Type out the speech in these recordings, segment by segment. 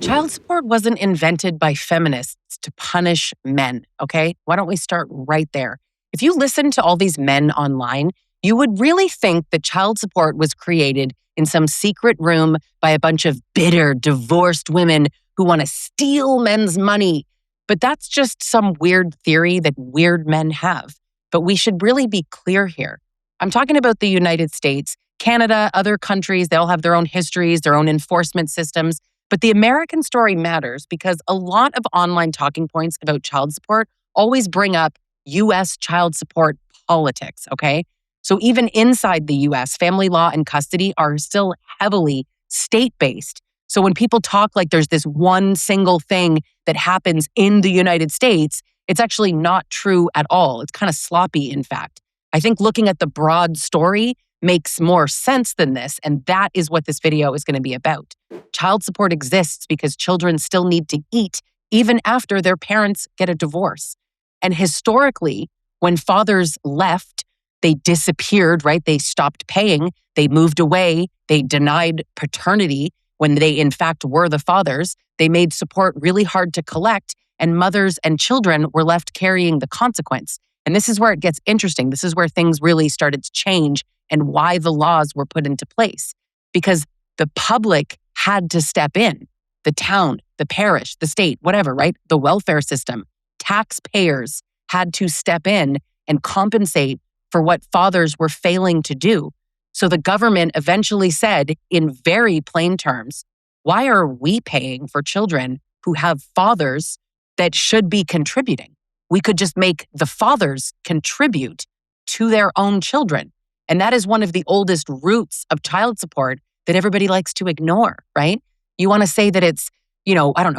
Child support wasn't invented by feminists to punish men, okay? Why don't we start right there? If you listen to all these men online, you would really think that child support was created in some secret room by a bunch of bitter, divorced women who want to steal men's money. But that's just some weird theory that weird men have. But we should really be clear here. I'm talking about the United States, Canada, other countries. They all have their own histories, their own enforcement systems. But the American story matters because a lot of online talking points about child support always bring up U.S. child support politics, okay? So even inside the U.S., family law and custody are still heavily state-based. So when people talk like there's this one single thing that happens in the United States, it's actually not true at all. It's kind of sloppy, in fact. I think looking at the broad story makes more sense than this, and that is what this video is going to be about. Child support exists because children still need to eat even after their parents get a divorce. And historically, when fathers left, they disappeared, right? They stopped paying, they moved away, they denied paternity when they in fact were the fathers. They made support really hard to collect, and mothers and children were left carrying the consequence. And this is where it gets interesting. This is where things really started to change and why the laws were put into place. Because the public had to step in. The town, the parish, the state, whatever, right? The welfare system, taxpayers had to step in and compensate for what fathers were failing to do. So the government eventually said, in very plain terms, why are we paying for children who have fathers that should be contributing? We could just make the fathers contribute to their own children. And that is one of the oldest roots of child support that everybody likes to ignore, right? You want to say that it's,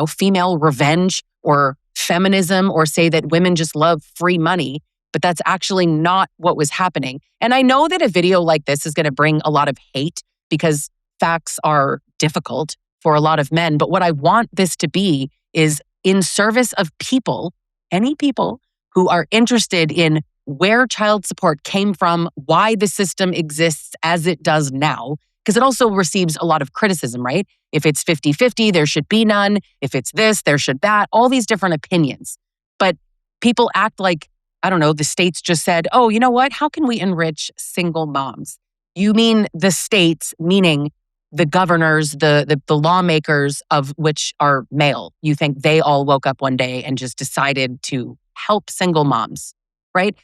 female revenge or feminism, or say that women just love free money, but that's actually not what was happening. And I know that a video like this is going to bring a lot of hate because facts are difficult for a lot of men. But what I want this to be is in service of people, any people who are interested in where child support came from, why the system exists as it does now, because it also receives a lot of criticism, right? If it's 50-50, there should be none. If it's this, there should that, all these different opinions. But people act like, the states just said, oh, you know what? How can we enrich single moms? You mean the states, meaning the governors, the lawmakers of which are male. You think they all woke up one day and just decided to help single moms, right?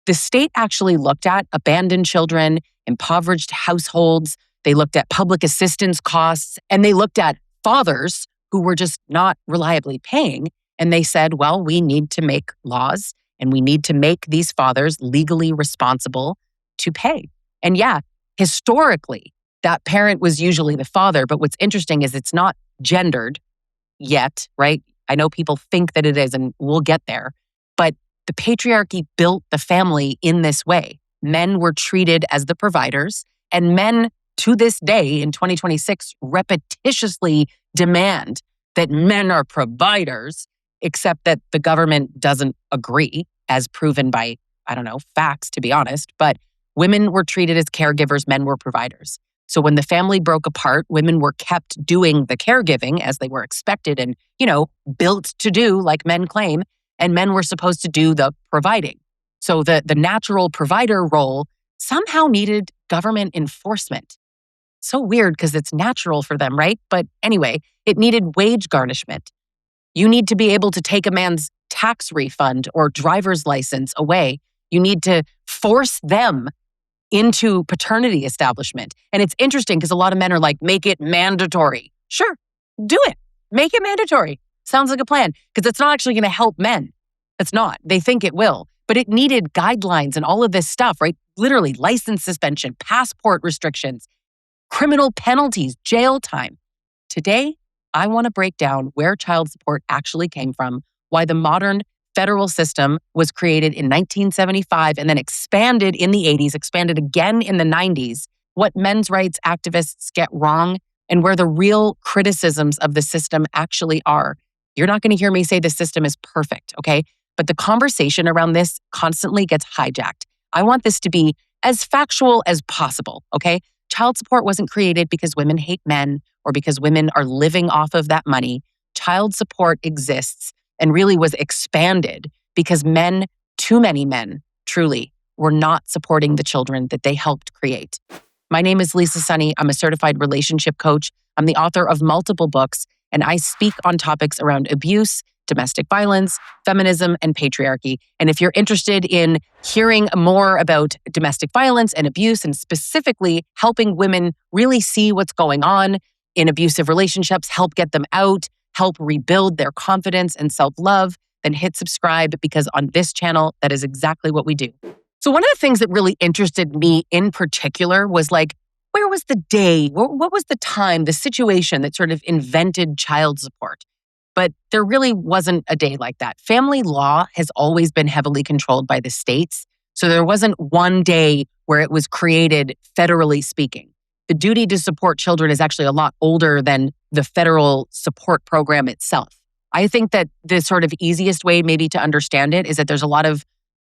The state actually looked at abandoned children, impoverished households. They looked at public assistance costs, and they looked at fathers who were just not reliably paying. And they said, well, we need to make laws and we need to make these fathers legally responsible to pay. And yeah, historically, that parent was usually the father. But what's interesting is it's not gendered yet, right? I know people think that it is, and we'll get there. But the patriarchy built the family in this way. Men were treated as the providers, and men to this day in 2026 repetitiously demand that men are providers, except that the government doesn't agree, as proven by, facts, to be honest. But women were treated as caregivers, men were providers. So when the family broke apart, women were kept doing the caregiving as they were expected and, built to do, like men claim, and men were supposed to do the providing. So the natural provider role somehow needed government enforcement. So weird because it's natural for them, right? But anyway, it needed wage garnishment. You need to be able to take a man's tax refund or driver's license away. You need to force them into paternity establishment. And it's interesting because a lot of men are like, make it mandatory. Sure, do it. Make it mandatory. Sounds like a plan because it's not actually going to help men. It's not. They think it will. But it needed guidelines and all of this stuff, right? Literally license suspension, passport restrictions, criminal penalties, jail time. Today, I want to break down where child support actually came from, why the modern federal system was created in 1975 and then expanded in the 80s, expanded again in the 90s, what men's rights activists get wrong, and where the real criticisms of the system actually are. You're not going to hear me say the system is perfect, okay? But the conversation around this constantly gets hijacked. I want this to be as factual as possible, okay? child support wasn't created because women hate men or because women are living off of that money. Child support exists and really was expanded because men, too many men, truly, were not supporting the children that they helped create. My name is Lisa Sonni. I'm a certified relationship coach. I'm the author of multiple books, and I speak on topics around abuse, domestic violence, feminism, and patriarchy. And if you're interested in hearing more about domestic violence and abuse, and specifically helping women really see what's going on in abusive relationships, help get them out, help rebuild their confidence and self-love, then hit subscribe, because on this channel, that is exactly what we do. So one of the things that really interested me in particular was like, where was the day? What was the time, the situation that sort of invented child support? But there really wasn't a day like that. Family law has always been heavily controlled by the states. So there wasn't one day where it was created federally speaking. The duty to support children is actually a lot older than the federal support program itself. I think that the sort of easiest way maybe to understand it is that there's a lot of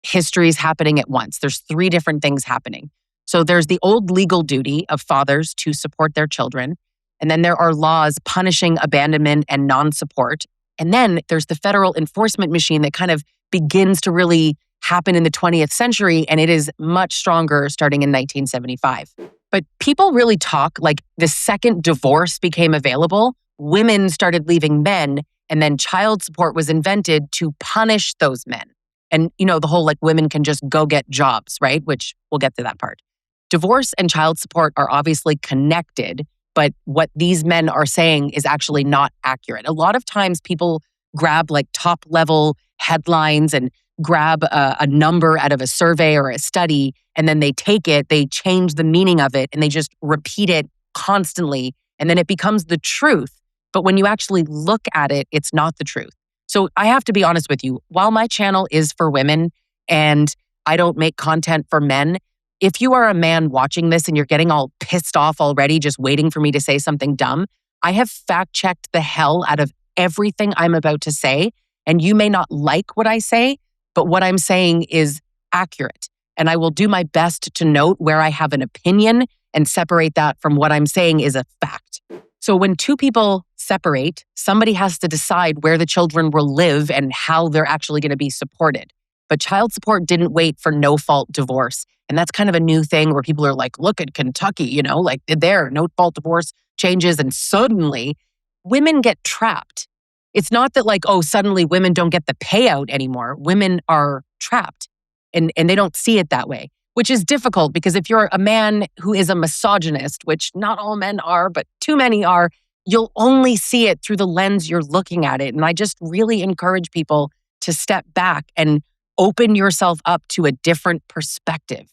histories happening at once. There's 3 different things happening. So there's the old legal duty of fathers to support their children. And then there are laws punishing abandonment and non-support. And then there's the federal enforcement machine that kind of begins to really happen in the 20th century. And it is much stronger starting in 1975. But people really talk like the second divorce became available, women started leaving men, and then child support was invented to punish those men. And, the whole like women can just go get jobs, right? Which we'll get to that part. Divorce and child support are obviously connected, but what these men are saying is actually not accurate. A lot of times people grab like top level headlines and grab a number out of a survey or a study, and then they take it, they change the meaning of it, and they just repeat it constantly, and then it becomes the truth. But when you actually look at it, it's not the truth. So I have to be honest with you, while my channel is for women and I don't make content for men, if you are a man watching this and you're getting all pissed off already, just waiting for me to say something dumb, I have fact-checked the hell out of everything I'm about to say. And you may not like what I say, but what I'm saying is accurate. And I will do my best to note where I have an opinion and separate that from what I'm saying is a fact. So when 2 people separate, somebody has to decide where the children will live and how they're actually going to be supported. But child support didn't wait for no-fault divorce. And that's kind of a new thing where people are like, look at Kentucky, like there, no-fault divorce changes and suddenly women get trapped. It's not that like, oh, suddenly women don't get the payout anymore. Women are trapped and they don't see it that way, which is difficult because if you're a man who is a misogynist, which not all men are, but too many are, you'll only see it through the lens you're looking at it. And I just really encourage people to step back and open yourself up to a different perspective.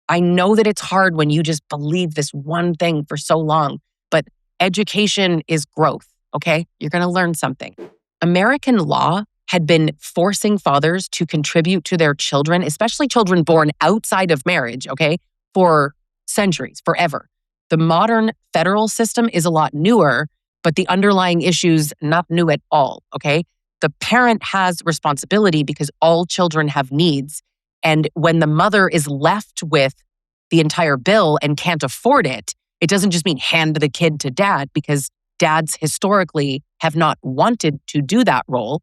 I know that it's hard when you just believe this one thing for so long, but education is growth, okay? You're going to learn something. American law had been forcing fathers to contribute to their children, especially children born outside of marriage, okay, for centuries, forever. The modern federal system is a lot newer, but the underlying issues not new at all, okay? The parent has responsibility because all children have needs. And when the mother is left with the entire bill and can't afford it, it doesn't just mean hand the kid to dad because dads historically have not wanted to do that role.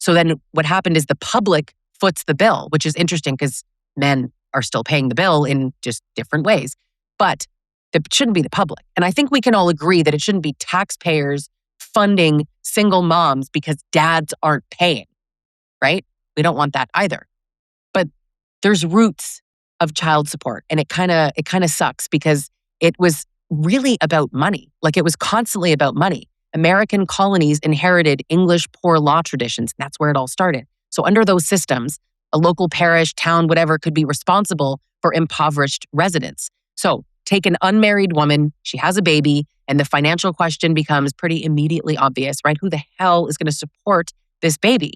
So then what happened is the public foots the bill, which is interesting because men are still paying the bill in just different ways. But it shouldn't be the public. And I think we can all agree that it shouldn't be taxpayers funding single moms because dads aren't paying, right? We don't want that either. But there's roots of child support, and it kind of sucks because it was really about money. Like it was constantly about money. American colonies inherited English poor law traditions. And that's where it all started. So under those systems, a local parish, town, whatever could be responsible for impoverished residents. So take an unmarried woman, she has a baby, and the financial question becomes pretty immediately obvious, right? Who the hell is going to support this baby?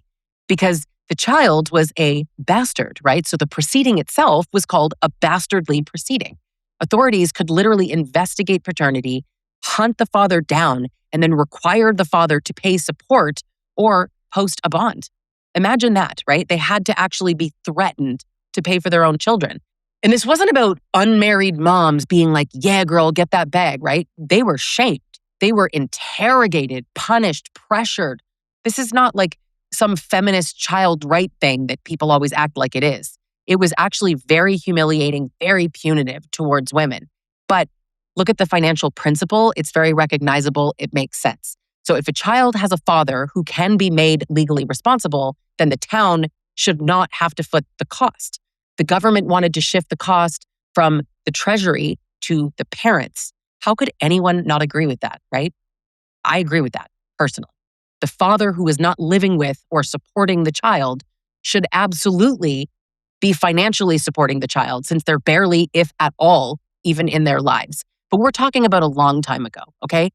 Because the child was a bastard, right? So the proceeding itself was called a bastardly proceeding. Authorities could literally investigate paternity, hunt the father down, and then require the father to pay support or post a bond. Imagine that, right? They had to actually be threatened to pay for their own children. And this wasn't about unmarried moms being like, yeah, girl, get that bag, right? They were shamed. They were interrogated, punished, pressured. This is not like some feminist child right thing that people always act like it is. It was actually very humiliating, very punitive towards women. But look at the financial principle. It's very recognizable. It makes sense. So if a child has a father who can be made legally responsible, then the town should not have to foot the cost. The government wanted to shift the cost from the treasury to the parents. How could anyone not agree with that, right? I agree with that personally. The father who is not living with or supporting the child should absolutely be financially supporting the child since they're barely, if at all, even in their lives. But we're talking about a long time ago, okay?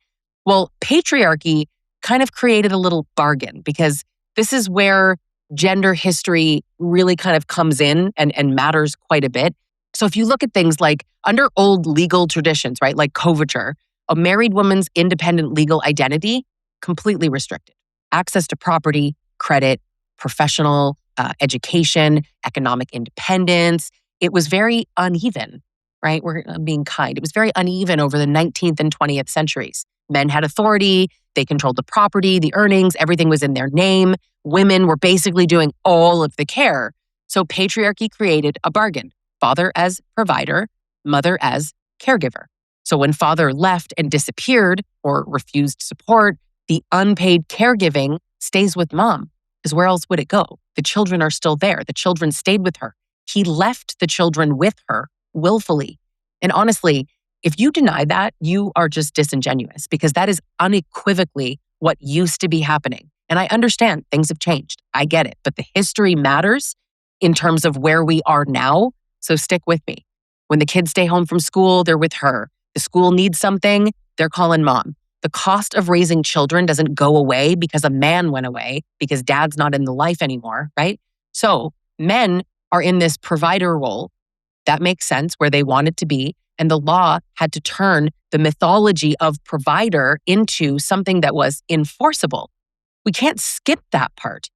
Well, patriarchy kind of created a little bargain because this is where gender history really kind of comes in and matters quite a bit. So if you look at things like under old legal traditions, right, like coverture, a married woman's independent legal identity, completely restricted. Access to property, credit, professional education, economic independence. It was very uneven, right? We're being kind. It was very uneven over the 19th and 20th centuries. Men had authority. They controlled the property, the earnings, everything was in their name. Women were basically doing all of the care. So patriarchy created a bargain. Father as provider, mother as caregiver. So when father left and disappeared or refused support, the unpaid caregiving stays with mom. Because where else would it go? The children are still there. The children stayed with her. He left the children with her willfully. And honestly, if you deny that, you are just disingenuous because that is unequivocally what used to be happening. And I understand things have changed. I get it. But the history matters in terms of where we are now. So stick with me. When the kids stay home from school, they're with her. The school needs something, they're calling mom. The cost of raising children doesn't go away because a man went away, because dad's not in the life anymore, right? So men are in this provider role. That makes sense where they wanted to be. And the law had to turn the mythology of provider into something that was enforceable. We can't skip that part.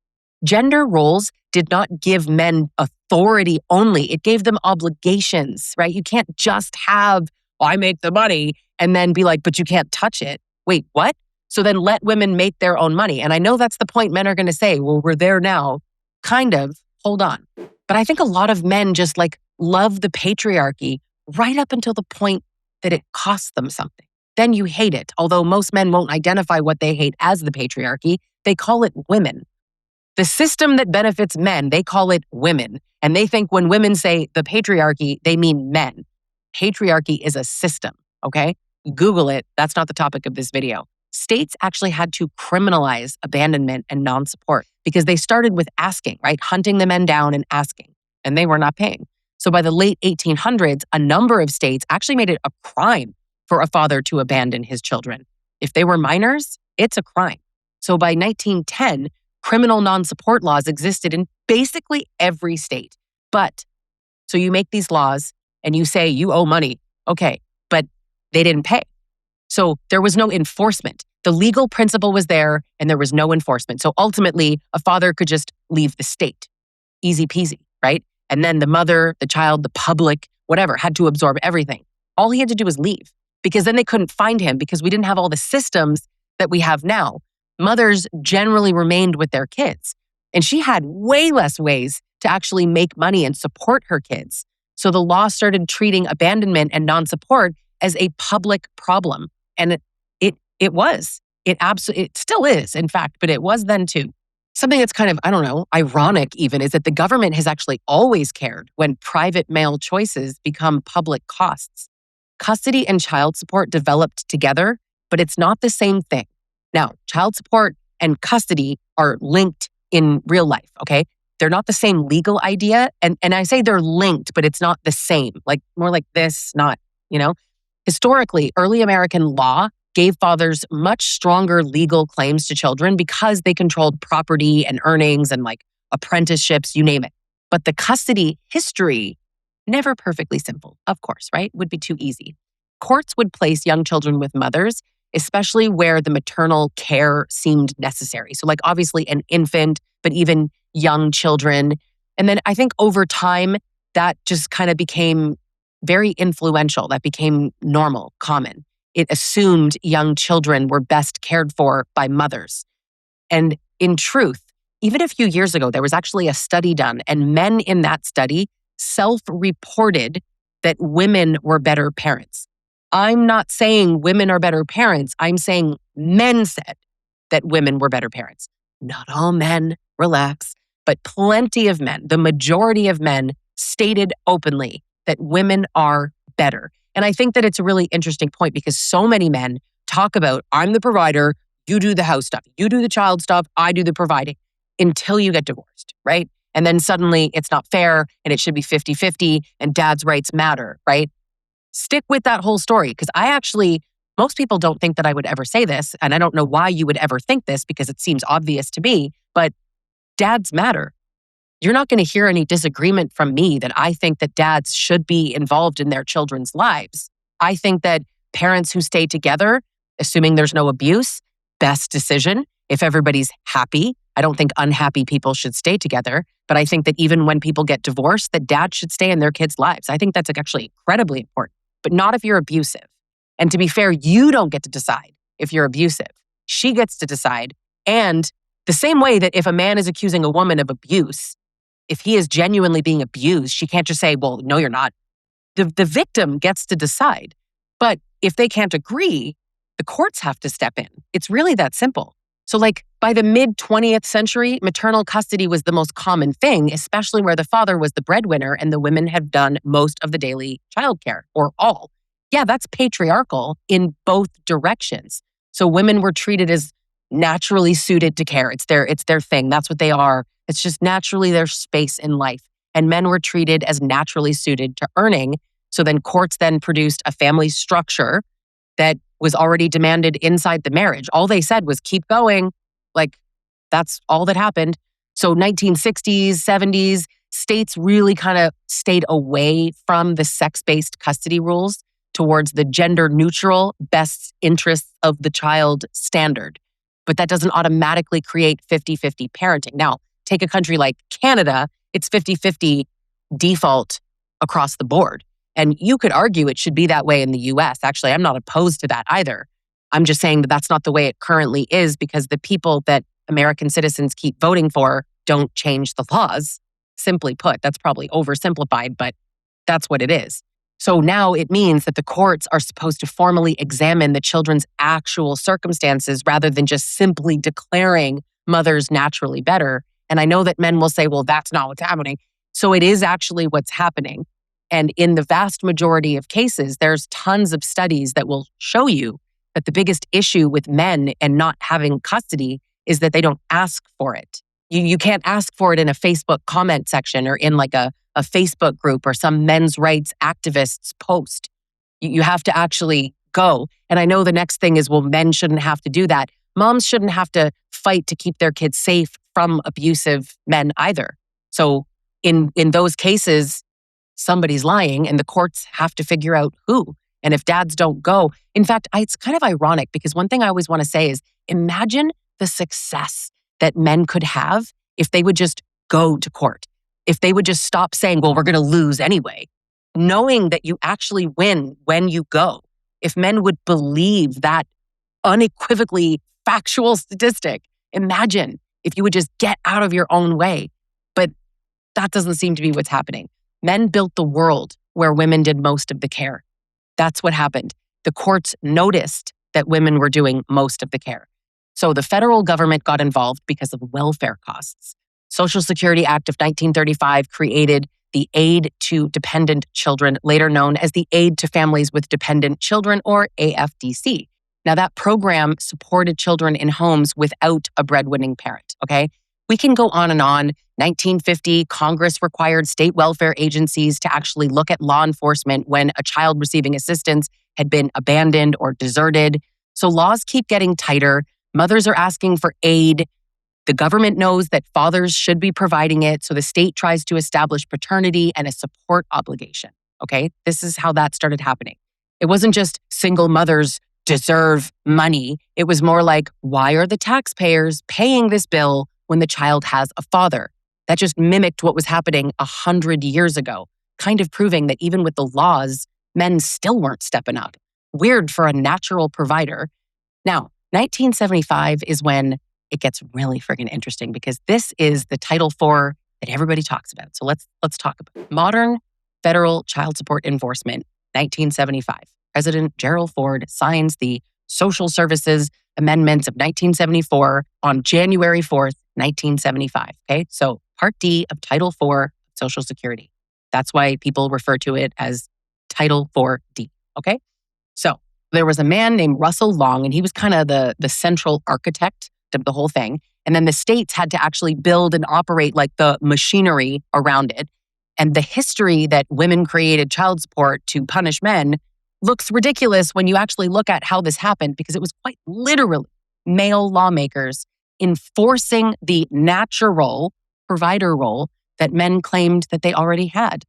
Gender roles did not give men authority only. It gave them obligations, right? You can't just have, I make the money, and then be like, but you can't touch it. Wait, what? So then let women make their own money. And I know that's the point men are going to say, well, we're there now. Kind of, hold on. But I think a lot of men just love the patriarchy right up until the point that it costs them something. Then you hate it. Although most men won't identify what they hate as the patriarchy, they call it women. The system that benefits men, they call it women. And they think when women say the patriarchy, they mean men. Patriarchy is a system, okay? Google it. That's not the topic of this video. States actually had to criminalize abandonment and non-support because they started with asking, right? Hunting the men down and asking, and they were not paying. So by the late 1800s, a number of states actually made it a crime for a father to abandon his children. If they were minors, it's a crime. So by 1910, criminal non-support laws existed in basically every state. But, so you make these laws and you say you owe money. Okay, but they didn't pay. So there was no enforcement. The legal principle was there and there was no enforcement. So ultimately, a father could just leave the state. Easy peasy, right? And then the mother, the child, the public, whatever, had to absorb everything. All he had to do was leave because then they couldn't find him because we didn't have all the systems that we have now. Mothers generally remained with their kids. And she had way less ways to actually make money and support her kids. So the law started treating abandonment and non-support as a public problem. And it still is, in fact, but it was then too. Something that's kind of, ironic even, is that the government has actually always cared when private male choices become public costs. Custody and child support developed together, but it's not the same thing. Now, child support and custody are linked in real life, okay? They're not the same legal idea. And I say they're linked, but it's not the same. More like this, not, Historically, early American law gave fathers much stronger legal claims to children because they controlled property and earnings and apprenticeships, you name it. But the custody history, never perfectly simple, of course, right? Would be too easy. Courts would place young children with mothers, especially where the maternal care seemed necessary. So obviously an infant, but even young children. And then I think over time, that just kind of became very influential. That became normal, common. It assumed young children were best cared for by mothers. And in truth, even a few years ago, there was actually a study done, and men in that study self-reported that women were better parents. I'm not saying women are better parents. I'm saying men said that women were better parents. Not all men, relax, but plenty of men, the majority of men stated openly that women are better. And I think that it's a really interesting point because so many men talk about, I'm the provider, you do the house stuff, you do the child stuff, I do the providing, until you get divorced, right? And then suddenly it's not fair and it should be 50-50 and dad's rights matter, right? Stick with that whole story because most people don't think that I would ever say this, and I don't know why you would ever think this because it seems obvious to me, but dads matter. You're not going to hear any disagreement from me that I think that dads should be involved in their children's lives. I think that parents who stay together, assuming there's no abuse, best decision if everybody's happy. I don't think unhappy people should stay together, but I think that even when people get divorced, that dad should stay in their kids' lives. I think that's actually incredibly important, but not if you're abusive. And to be fair, you don't get to decide if you're abusive. She gets to decide. And the same way that if a man is accusing a woman of abuse, if he is genuinely being abused, she can't just say, well, no, you're not. The victim gets to decide. But if they can't agree, the courts have to step in. It's really that simple. So by the mid-20th century, maternal custody was the most common thing, especially where the father was the breadwinner and the women had done most of the daily childcare, or all. Yeah, that's patriarchal in both directions. So women were treated as naturally suited to care. It's their thing. That's what they are. It's just naturally their space in life. And men were treated as naturally suited to earning. So then courts then produced a family structure that was already demanded inside the marriage. All they said was keep going. That's all that happened. So 1960s, 70s, states really kind of stayed away from the sex-based custody rules towards the gender-neutral best interests of the child standard. But that doesn't automatically create 50-50 parenting. Now, take a country like Canada, it's 50-50 default across the board. And you could argue it should be that way in the US. Actually, I'm not opposed to that either. I'm just saying that that's not the way it currently is because the people that American citizens keep voting for don't change the laws. Simply put, that's probably oversimplified, but that's what it is. So now it means that the courts are supposed to formally examine the children's actual circumstances rather than just simply declaring mothers naturally better. And I know that men will say, well, that's not what's happening. So it is actually what's happening. And in the vast majority of cases, there's tons of studies that will show you that the biggest issue with men and not having custody is that they don't ask for it. You can't ask for it in a Facebook comment section or in a Facebook group or some men's rights activists post. You have to actually go. And I know the next thing is, well, men shouldn't have to do that. Moms shouldn't have to fight to keep their kids safe from abusive men either. So in those cases, somebody's lying and the courts have to figure out who. And if dads don't go, in fact, it's kind of ironic because one thing I always want to say is imagine the success that men could have if they would just go to court. If they would just stop saying, well, we're going to lose anyway, knowing that you actually win when you go. If men would believe that unequivocally factual statistic, imagine if you would just get out of your own way. But that doesn't seem to be what's happening. Men built the world where women did most of the care. That's what happened. The courts noticed that women were doing most of the care. So the federal government got involved because of welfare costs. Social Security Act of 1935 created the Aid to Dependent Children, later known as the Aid to Families with Dependent Children, or AFDC. Now, that program supported children in homes without a breadwinning parent, okay? We can go on and on. 1950, Congress required state welfare agencies to actually look at law enforcement when a child receiving assistance had been abandoned or deserted. So laws keep getting tighter. Mothers are asking for aid. The government knows that fathers should be providing it, so the state tries to establish paternity and a support obligation, okay? This is how that started happening. It wasn't just single mothers deserve money. It was more like, why are the taxpayers paying this bill when the child has a father? That just mimicked what was happening 100 years ago. kind of proving that even with the laws, men still weren't stepping up. Weird for a natural provider. Now, 1975 is when it gets really freaking interesting because this is the Title IV that everybody talks about. So let's talk about it. Modern federal child support enforcement, 1975. President Gerald Ford signs the Social Services Amendments of 1974 on January 4th, 1975. Okay, so Part D of Title IV, Social Security. That's why people refer to it as Title 4D. Okay, so there was a man named Russell Long, and he was kind of the central architect of the whole thing. And then the states had to actually build and operate like the machinery around it. And the history that women created child support to punish men looks ridiculous when you actually look at how this happened, because it was quite literally male lawmakers enforcing the natural provider role that men claimed that they already had.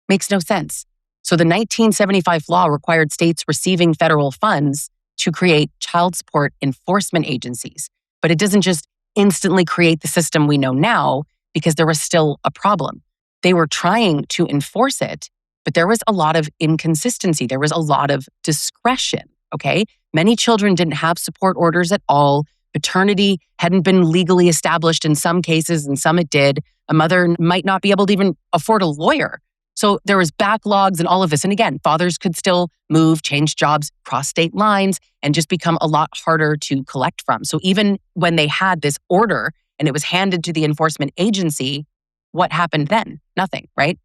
Makes no sense. So the 1975 law required states receiving federal funds to create child support enforcement agencies. But it doesn't just instantly create the system we know now, because there was still a problem. They were trying to enforce it, but there was a lot of inconsistency. There was a lot of discretion, okay? Many children didn't have support orders at all. Paternity hadn't been legally established in some cases, and some it did. A mother might not be able to even afford a lawyer. So there was backlogs and all of this. And again, fathers could still move, change jobs, cross state lines, and just become a lot harder to collect from. So even when they had this order and it was handed to the enforcement agency, what happened then? Nothing, right?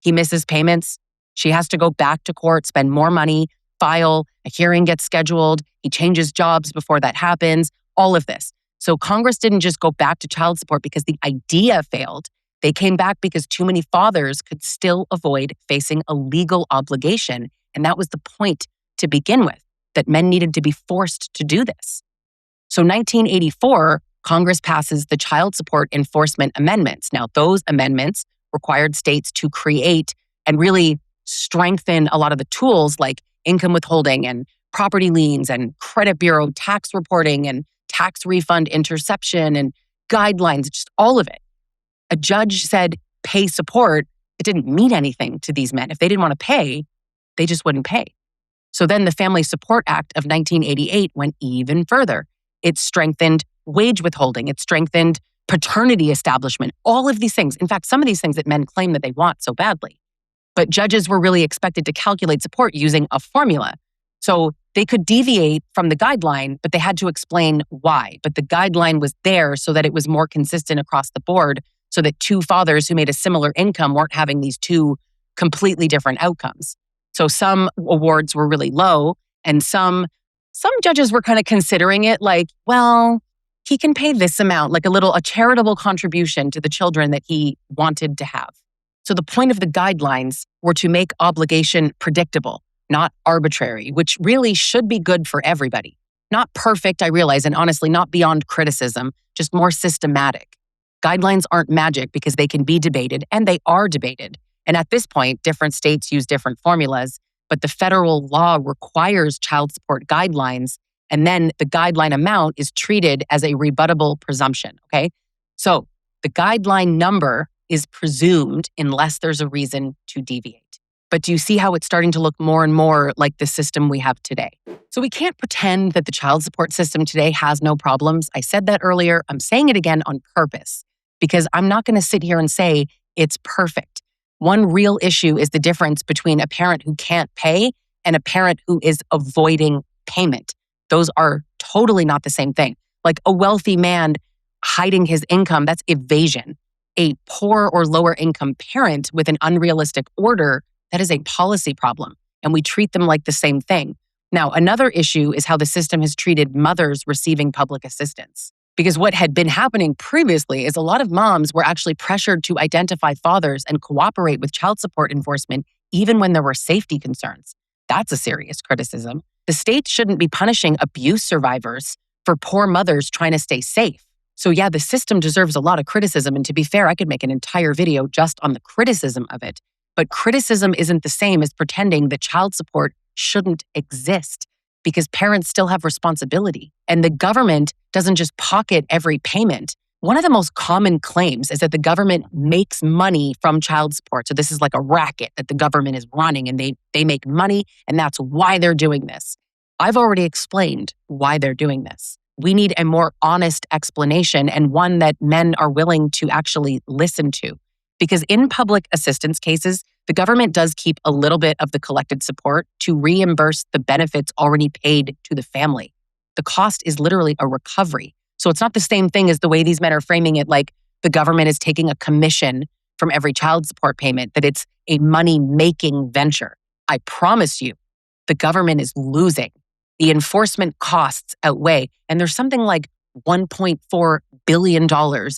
He misses payments. She has to go back to court, spend more money, file, a hearing gets scheduled. He changes jobs before that happens, all of this. So Congress didn't just go back to child support because the idea failed. They came back because too many fathers could still avoid facing a legal obligation. And that was the point to begin with, that men needed to be forced to do this. So 1984, Congress passes the Child Support Enforcement Amendments. Now, those amendments required states to create and really strengthen a lot of the tools like income withholding and property liens and credit bureau tax reporting and tax refund interception and guidelines, just all of it. A judge said, pay support. It didn't mean anything to these men. If they didn't want to pay, they just wouldn't pay. So then the Family Support Act of 1988 went even further. It strengthened wage withholding. It strengthened paternity establishment, all of these things. In fact, some of these things that men claim that they want so badly. But judges were really expected to calculate support using a formula. So they could deviate from the guideline, but they had to explain why. But the guideline was there so that it was more consistent across the board, so that two fathers who made a similar income weren't having these two completely different outcomes. So some awards were really low, and some judges were kind of considering it like, well, he can pay this amount, like a charitable contribution to the children that he wanted to have. So the point of the guidelines were to make obligation predictable, not arbitrary, which really should be good for everybody. Not perfect, I realize, and honestly, not beyond criticism, just more systematic. Guidelines aren't magic because they can be debated, and they are debated. And at this point, different states use different formulas, but the federal law requires child support guidelines, and then the guideline amount is treated as a rebuttable presumption, okay? So the guideline number is presumed unless there's a reason to deviate. But do you see how it's starting to look more and more like the system we have today? So we can't pretend that the child support system today has no problems. I said that earlier. I'm saying it again on purpose because I'm not going to sit here and say it's perfect. One real issue is the difference between a parent who can't pay and a parent who is avoiding payment. Those are totally not the same thing. Like a wealthy man hiding his income, that's evasion. A poor or lower income parent with an unrealistic order, that is a policy problem, and we treat them like the same thing. Now, another issue is how the system has treated mothers receiving public assistance. Because what had been happening previously is a lot of moms were actually pressured to identify fathers and cooperate with child support enforcement even when there were safety concerns. That's a serious criticism. The state shouldn't be punishing abuse survivors for poor mothers trying to stay safe. So yeah, the system deserves a lot of criticism, and to be fair, I could make an entire video just on the criticism of it. But criticism isn't the same as pretending that child support shouldn't exist, because parents still have responsibility. And the government doesn't just pocket every payment. One of the most common claims is that the government makes money from child support. So this is like a racket that the government is running and they make money and that's why they're doing this. I've already explained why they're doing this. We need a more honest explanation and one that men are willing to actually listen to. Because in public assistance cases, the government does keep a little bit of the collected support to reimburse the benefits already paid to the family. The cost is literally a recovery. So it's not the same thing as the way these men are framing it, like the government is taking a commission from every child support payment, that it's a money-making venture. I promise you, the government is losing. The enforcement costs outweigh, and there's something like $1.4 billion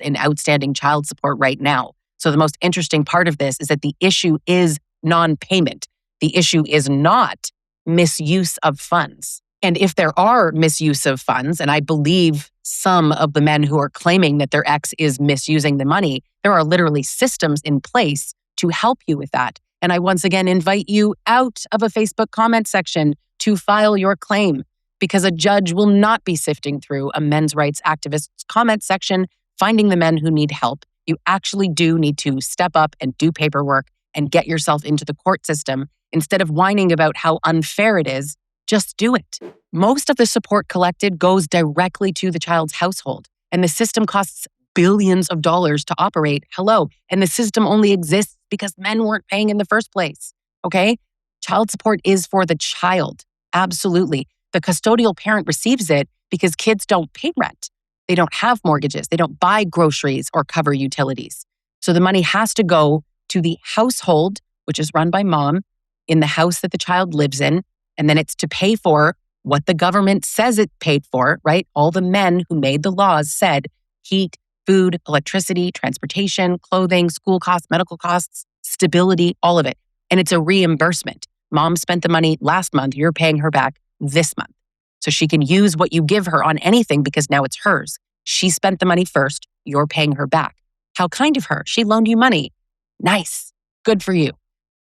in outstanding child support right now. So the most interesting part of this is that the issue is non-payment. The issue is not misuse of funds. And if there are misuse of funds, and I believe some of the men who are claiming that their ex is misusing the money, there are literally systems in place to help you with that. And I once again invite you out of a Facebook comment section to file your claim, because a judge will not be sifting through a men's rights activist's comment section, finding the men who need help. You actually do need to step up and do paperwork and get yourself into the court system. Instead of whining about how unfair it is, just do it. Most of the support collected goes directly to the child's household, and the system costs billions of dollars to operate. Hello. And the system only exists because men weren't paying in the first place. Okay? Child support is for the child. Absolutely. The custodial parent receives it because kids don't pay rent. They don't have mortgages. They don't buy groceries or cover utilities. So the money has to go to the household, which is run by mom, in the house that the child lives in. And then it's to pay for what the government says it paid for, right? All the men who made the laws said heat, food, electricity, transportation, clothing, school costs, medical costs, stability, all of it. And it's a reimbursement. Mom spent the money last month. You're paying her back this month. So she can use what you give her on anything because now it's hers. She spent the money first. You're paying her back. How kind of her. She loaned you money. Nice. Good for you.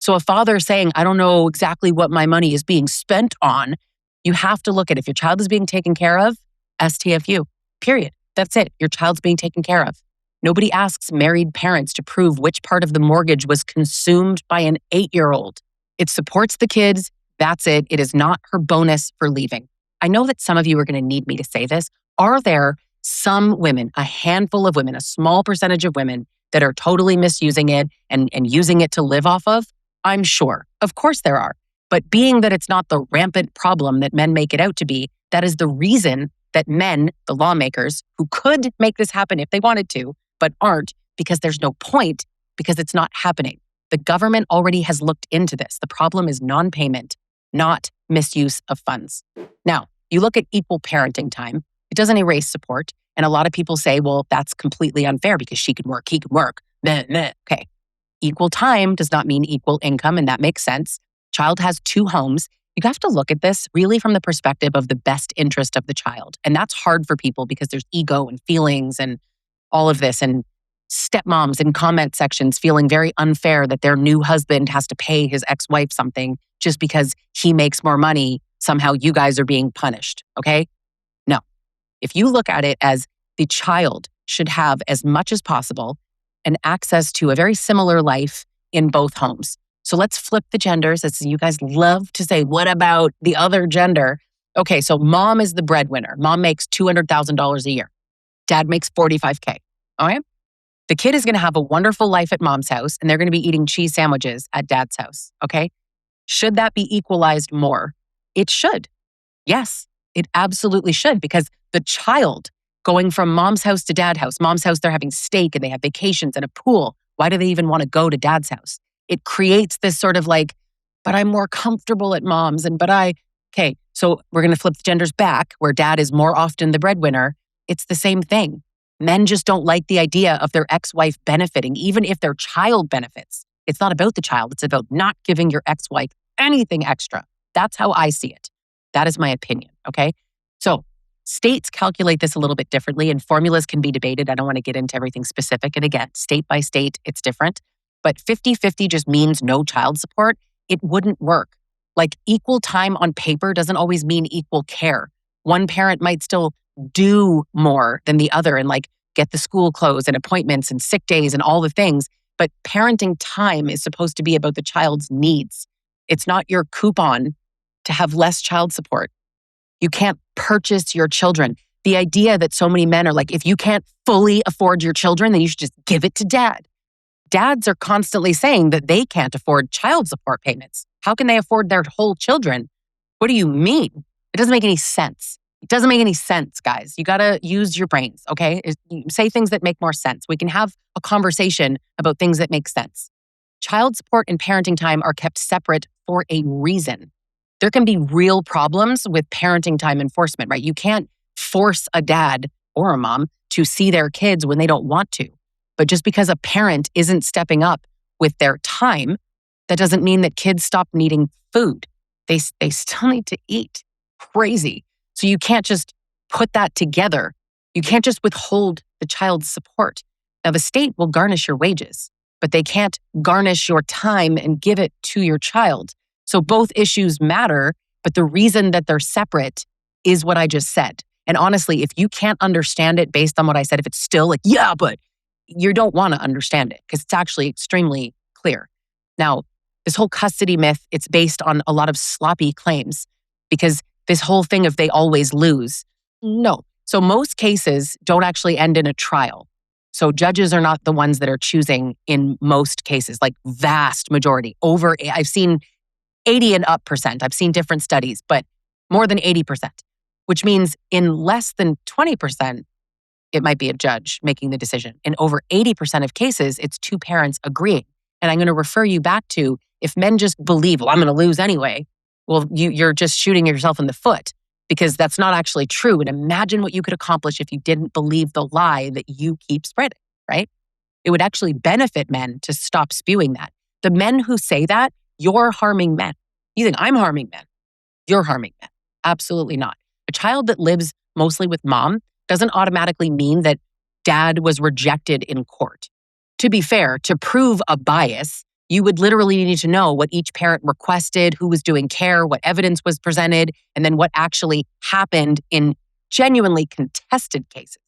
So a father saying, I don't know exactly what my money is being spent on, you have to look at if your child is being taken care of, STFU, period. That's it. Your child's being taken care of. Nobody asks married parents to prove which part of the mortgage was consumed by an 8-year-old. It supports the kids. That's it. It is not her bonus for leaving. I know that some of you are going to need me to say this. Are there some women, a handful of women, a small percentage of women that are totally misusing it and using it to live off of? I'm sure. Of course there are. But being that it's not the rampant problem that men make it out to be, that is the reason that men, the lawmakers, who could make this happen if they wanted to, but aren't, because there's no point, because it's not happening. The government already has looked into this. The problem is non-payment, not misuse of funds. Now, you look at equal parenting time, it doesn't erase support. And a lot of people say, well, that's completely unfair because she can work, he can work. Meh, meh. Okay. Equal time does not mean equal income, and that makes sense. Child has 2 homes. You have to look at this really from the perspective of the best interest of the child. And that's hard for people because there's ego and feelings and all of this. And stepmoms in comment sections feeling very unfair that their new husband has to pay his ex-wife something just because he makes more money. Somehow you guys are being punished, okay? No. If you look at it as the child should have as much as possible and access to a very similar life in both homes. So let's flip the genders, as you guys love to say, what about the other gender? Okay, so mom is the breadwinner. Mom makes $200,000 a year. Dad makes $45K, all right? The kid is going to have a wonderful life at mom's house, and they're going to be eating cheese sandwiches at dad's house, okay? Should that be equalized more? It should. Yes, it absolutely should, because the child going from mom's house to dad's house, they're having steak and they have vacations and a pool. Why do they even want to go to dad's house? It creates this sort of like, but I'm more comfortable at mom's okay, so we're going to flip the genders back where dad is more often the breadwinner. It's the same thing. Men just don't like the idea of their ex-wife benefiting, even if their child benefits. It's not about the child. It's about not giving your ex-wife anything extra. That's how I see it. That is my opinion, okay? So states calculate this a little bit differently and formulas can be debated. I don't want to get into everything specific. And again, state by state, it's different. But 50-50 just means no child support. It wouldn't work. Like equal time on paper doesn't always mean equal care. One parent might still do more than the other and like get the school clothes and appointments and sick days and all the things. But parenting time is supposed to be about the child's needs. It's not your coupon to have less child support. You can't purchase your children. The idea that so many men are like, if you can't fully afford your children, then you should just give it to dad. Dads are constantly saying that they can't afford child support payments. How can they afford their whole children? What do you mean? It doesn't make any sense. It doesn't make any sense, guys. You gotta use your brains, okay? Say things that make more sense. We can have a conversation about things that make sense. Child support and parenting time are kept separate for a reason. There can be real problems with parenting time enforcement, right? You can't force a dad or a mom to see their kids when they don't want to. But just because a parent isn't stepping up with their time, that doesn't mean that kids stop needing food. They still need to eat. Crazy. So you can't just put that together. You can't just withhold the child's support. Now, the state will garnish your wages, but they can't garnish your time and give it to your child. So both issues matter, but the reason that they're separate is what I just said. And honestly, if you can't understand it based on what I said, if it's still like, yeah, but you don't want to understand it because it's actually extremely clear. Now, this whole custody myth, it's based on a lot of sloppy claims because this whole thing of they always lose. No. So most cases don't actually end in a trial. So judges are not the ones that are choosing in most cases, like vast majority. I've seen 80 and up percent. I've seen different studies, but more than 80%, which means in less than 20%, it might be a judge making the decision. In over 80% of cases, it's two parents agreeing. And I'm going to refer you back to if men just believe, well, I'm going to lose anyway. Well, you're just shooting yourself in the foot because that's not actually true. And imagine what you could accomplish if you didn't believe the lie that you keep spreading, right? It would actually benefit men to stop spewing that. The men who say that, you're harming men. You think I'm harming men. You're harming men. Absolutely not. A child that lives mostly with mom doesn't automatically mean that dad was rejected in court. To be fair, to prove a bias, you would literally need to know what each parent requested, who was doing care, what evidence was presented, and then what actually happened in genuinely contested cases.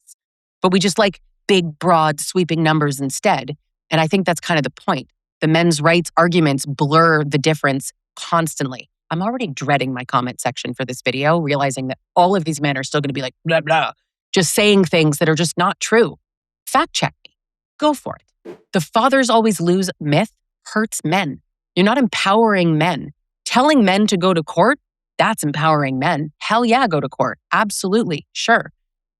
But we just like big, broad, sweeping numbers instead. And I think that's kind of the point. The men's rights arguments blur the difference constantly. I'm already dreading my comment section for this video, realizing that all of these men are still going to be like, blah, blah, just saying things that are just not true. Fact check me. Go for it. The fathers always lose myth hurts men. You're not empowering men. Telling men to go to court, that's empowering men. Hell yeah, go to court. Absolutely, sure.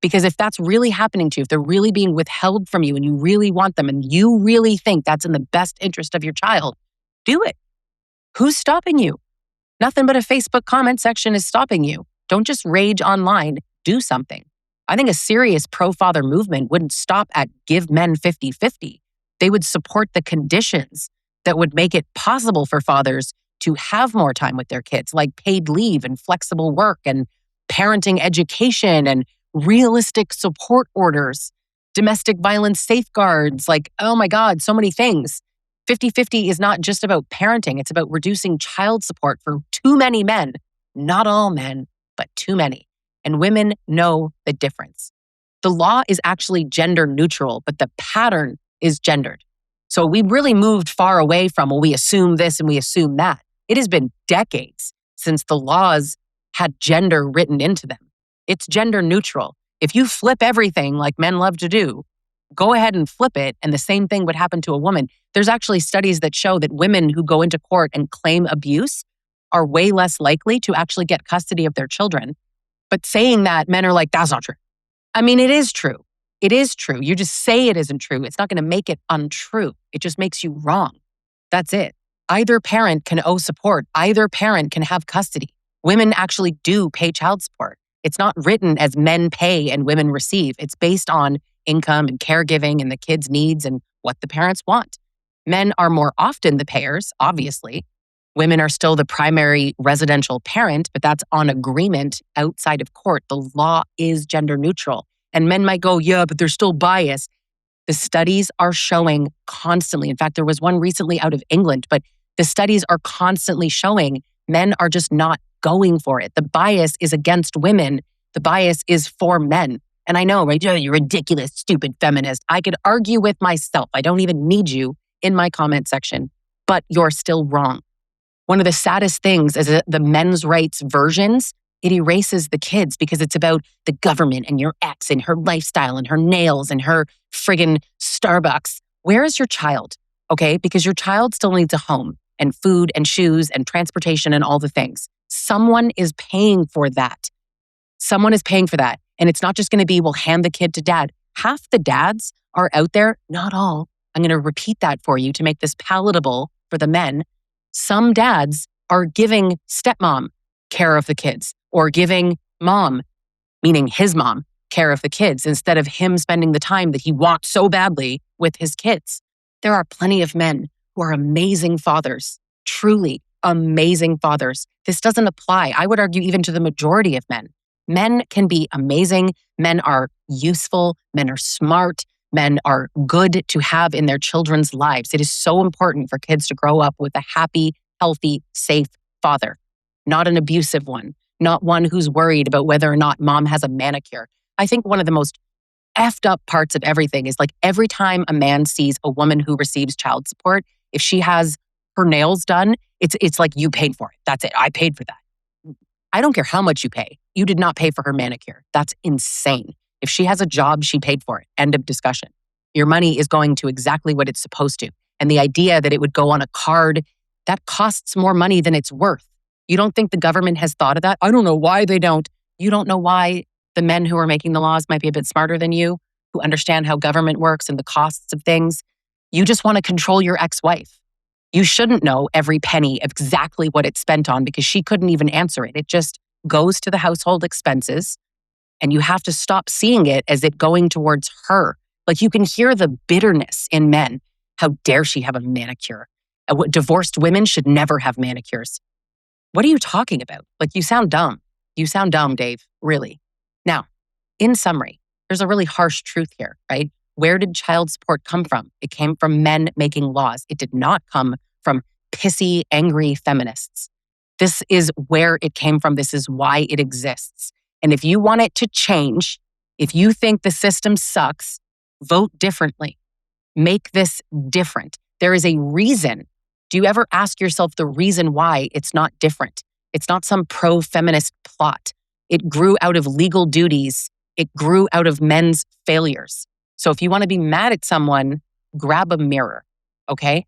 Because if that's really happening to you, if they're really being withheld from you and you really want them and you really think that's in the best interest of your child, do it. Who's stopping you? Nothing but a Facebook comment section is stopping you. Don't just rage online. Do something. I think a serious pro-father movement wouldn't stop at give men 50-50. They would support the conditions that would make it possible for fathers to have more time with their kids, like paid leave and flexible work and parenting education and realistic support orders, domestic violence safeguards, like, oh my God, so many things. 50-50 is not just about parenting. It's about reducing child support for too many men. Not all men, but too many. And women know the difference. The law is actually gender neutral, but the pattern is gendered. So we really moved far away from, well, we assume this and we assume that. It has been decades since the laws had gender written into them. It's gender neutral. If you flip everything like men love to do, go ahead and flip it, and the same thing would happen to a woman. There's actually studies that show that women who go into court and claim abuse are way less likely to actually get custody of their children. But saying that, men are like, that's not true. I mean, it is true. It is true. You just say it isn't true. It's not going to make it untrue. It just makes you wrong. That's it. Either parent can owe support. Either parent can have custody. Women actually do pay child support. It's not written as men pay and women receive. It's based on income and caregiving and the kids' needs and what the parents want. Men are more often the payers, obviously. Women are still the primary residential parent, but that's on agreement outside of court. The law is gender neutral. And men might go, yeah, but they're still biased. The studies are showing constantly. In fact, there was one recently out of England, but the studies are constantly showing men are just not going for it. The bias is against women. The bias is for men. And I know, right? You're ridiculous, stupid feminist. I could argue with myself. I don't even need you in my comment section, but you're still wrong. One of the saddest things is that the men's rights versions, it erases the kids because it's about the government and your ex and her lifestyle and her nails and her friggin' Starbucks. Where is your child? Okay, because your child still needs a home and food and shoes and transportation and all the things. Someone is paying for that. Someone is paying for that. And it's not just going to be, we'll hand the kid to dad. Half the dads are out there, not all. I'm going to repeat that for you to make this palatable for the men. Some dads are giving stepmom care of the kids or giving mom, meaning his mom, care of the kids instead of him spending the time that he wants so badly with his kids. There are plenty of men who are amazing fathers, truly amazing fathers. This doesn't apply, I would argue, even to the majority of men. Men can be amazing. Men are useful. Men are smart. Men are good to have in their children's lives. It is so important for kids to grow up with a happy, healthy, safe father, not an abusive one, not one who's worried about whether or not mom has a manicure. I think one of the most effed up parts of everything is like every time a man sees a woman who receives child support, if she has her nails done, it's like, you paid for it. That's it. I paid for that. I don't care how much you pay. You did not pay for her manicure. That's insane. If she has a job, she paid for it. End of discussion. Your money is going to exactly what it's supposed to. And the idea that it would go on a card, that costs more money than it's worth. You don't think the government has thought of that? I don't know why they don't. You don't know why the men who are making the laws might be a bit smarter than you, who understand how government works and the costs of things. You just want to control your ex-wife. You shouldn't know every penny of exactly what it's spent on because she couldn't even answer it. It just goes to the household expenses, and you have to stop seeing it as it going towards her. Like, you can hear the bitterness in men. How dare she have a manicure? Divorced women should never have manicures. What are you talking about? Like, you sound dumb. You sound dumb, Dave, really. Now, in summary, there's a really harsh truth here, right? Where did child support come from? It came from men making laws. It did not come from pissy, angry feminists. This is where it came from. This is why it exists. And if you want it to change, if you think the system sucks, vote differently. Make this different. There is a reason. Do you ever ask yourself the reason why it's not different? It's not some pro-feminist plot. It grew out of legal duties. It grew out of men's failures. So if you want to be mad at someone, grab a mirror, okay?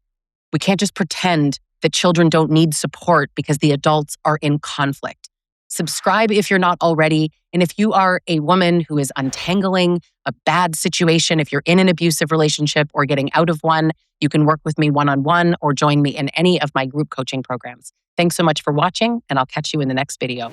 We can't just pretend that children don't need support because the adults are in conflict. Subscribe if you're not already. And if you are a woman who is untangling a bad situation, if you're in an abusive relationship or getting out of one, you can work with me one-on-one or join me in any of my group coaching programs. Thanks so much for watching, and I'll catch you in the next video.